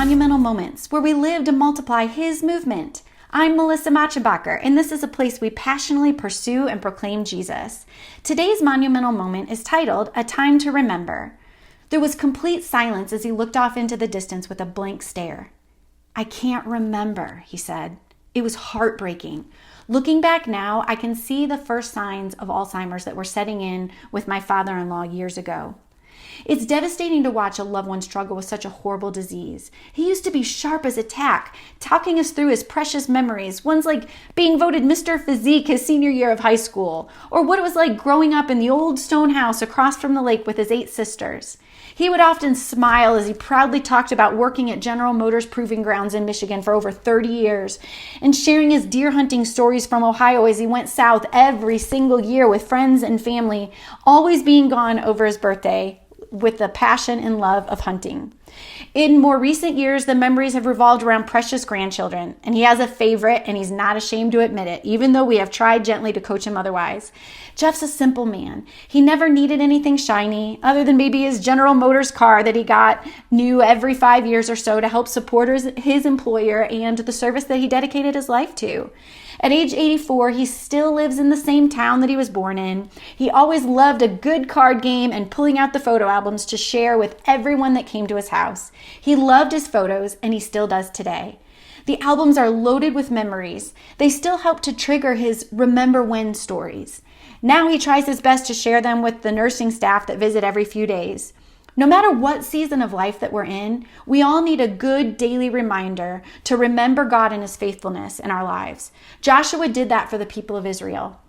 Monumental Moments, where we live to multiply His movement. I'm Melissa Machenbacher, and this is a place we passionately pursue and proclaim Jesus. Today's monumental moment is titled, A Time to Remember. There was complete silence as he looked off into the distance with a blank stare. I can't remember, he said. It was heartbreaking. Looking back now, I can see the first signs of Alzheimer's that were setting in with my father-in-law years ago. It's devastating to watch a loved one struggle with such a horrible disease. He used to be sharp as a tack, talking us through his precious memories, ones like being voted Mr. Physique his senior year of high school, or what it was like growing up in the old stone house across from the lake with his 8 sisters. He would often smile as he proudly talked about working at General Motors Proving Grounds in Michigan for over 30 years and sharing his deer hunting stories from Ohio as he went south every single year with friends and family, always being gone over his birthday with the passion and love of hunting. In more recent years, the memories have revolved around precious grandchildren, and he has a favorite, and he's not ashamed to admit it, even though we have tried gently to coach him otherwise. Jeff's a simple man. He never needed anything shiny, other than maybe his General Motors car that he got new every 5 years or so to help support his employer and the service that he dedicated his life to. At age 84, he still lives in the same town that he was born in. He always loved a good card game and pulling out the photo albums to share with everyone that came to his house. He loved his photos, and he still does today. The albums are loaded with memories. They still help to trigger his remember when stories. Now he tries his best to share them with the nursing staff that visit every few days. No matter what season of life that we're in, we all need a good daily reminder to remember God and His faithfulness in our lives. Joshua did that for the people of Israel.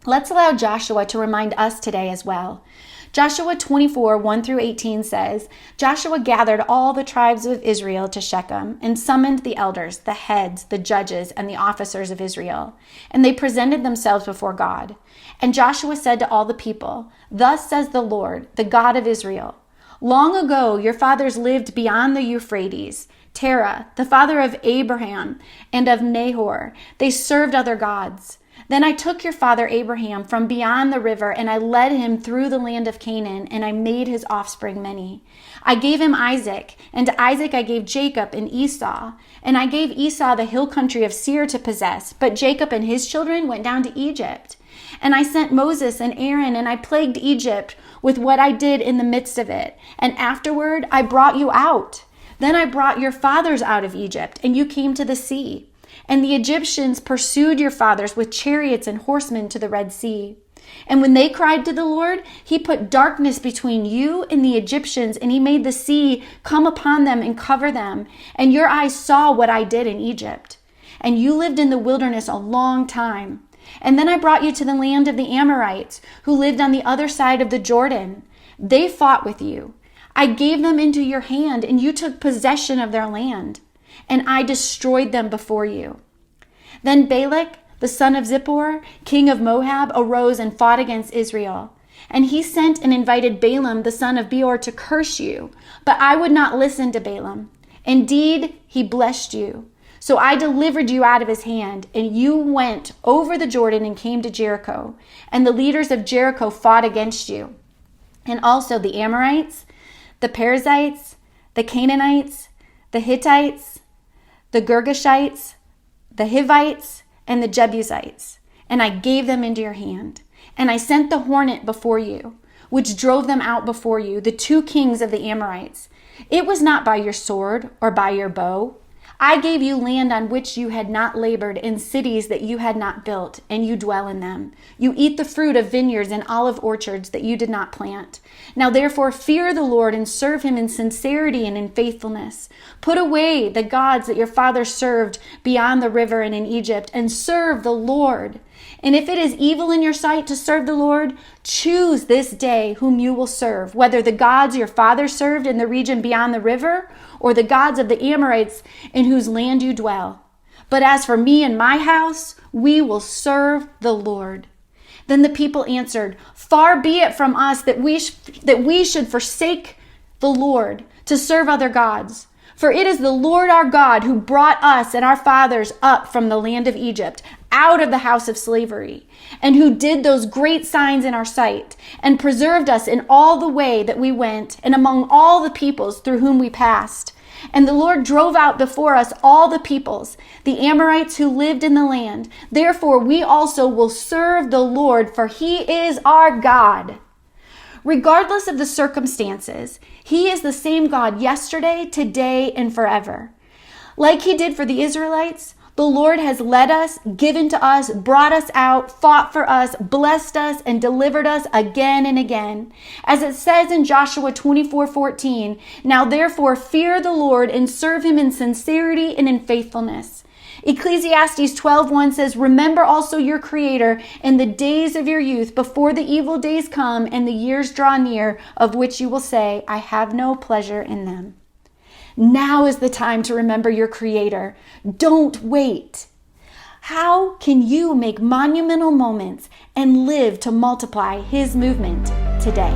Let's allow Joshua to remind us today as well. Joshua 24, 1 through 18 says, Joshua gathered all the tribes of Israel to Shechem and summoned the elders, the heads, the judges, and the officers of Israel. And they presented themselves before God. And Joshua said to all the people, Thus says the Lord, the God of Israel, Long ago, your fathers lived beyond the Euphrates. Terah, the father of Abraham and of Nahor, they served other gods. Then I took your father Abraham from beyond the river, and I led him through the land of Canaan, and I made his offspring many. I gave him Isaac, and to Isaac I gave Jacob and Esau. And I gave Esau the hill country of Seir to possess, but Jacob and his children went down to Egypt. And I sent Moses and Aaron, and I plagued Egypt with what I did in the midst of it. And afterward, I brought you out. Then I brought your fathers out of Egypt, and you came to the sea. And the Egyptians pursued your fathers with chariots and horsemen to the Red Sea. And when they cried to the Lord, He put darkness between you and the Egyptians, and He made the sea come upon them and cover them. And your eyes saw what I did in Egypt. And you lived in the wilderness a long time. And then I brought you to the land of the Amorites, who lived on the other side of the Jordan. They fought with you. I gave them into your hand, and you took possession of their land. And I destroyed them before you. Then Balak, the son of Zippor, king of Moab, arose and fought against Israel. And he sent and invited Balaam, the son of Beor, to curse you. But I would not listen to Balaam. Indeed, he blessed you. So I delivered you out of his hand, and you went over the Jordan and came to Jericho. And the leaders of Jericho fought against you. And also the Amorites, the Perizzites, the Canaanites, the Hittites, the Girgashites, the Hivites, and the Jebusites. And I gave them into your hand. And I sent the hornet before you, which drove them out before you, the 2 kings of the Amorites. It was not by your sword or by your bow. I gave you land on which you had not labored, and cities that you had not built, and you dwell in them. You eat the fruit of vineyards and olive orchards that you did not plant. Now therefore fear the Lord and serve Him in sincerity and in faithfulness. Put away the gods that your fathers served beyond the river and in Egypt, and serve the Lord. And if it is evil in your sight to serve the Lord, choose this day whom you will serve, whether the gods your fathers served in the region beyond the river, or the gods of the Amorites in whose land you dwell. But as for me and my house, we will serve the Lord. Then the people answered, Far be it from us that we should forsake the Lord to serve other gods. For it is the Lord our God who brought us and our fathers up from the land of Egypt, out of the house of slavery, and who did those great signs in our sight, and preserved us in all the way that we went, and among all the peoples through whom we passed. And the Lord drove out before us all the peoples, the Amorites who lived in the land. Therefore, we also will serve the Lord, for he is our God. Regardless of the circumstances, he is the same God yesterday, today, and forever. Like he did for the Israelites, the Lord has led us, given to us, brought us out, fought for us, blessed us, and delivered us again and again. As it says in Joshua 24:14, now therefore fear the Lord and serve him in sincerity and in faithfulness. Ecclesiastes 12:1 says, remember also your Creator in the days of your youth, before the evil days come and the years draw near, of which you will say, I have no pleasure in them. Now is the time to remember your Creator. Don't wait. How can you make monumental moments and live to multiply his movement today?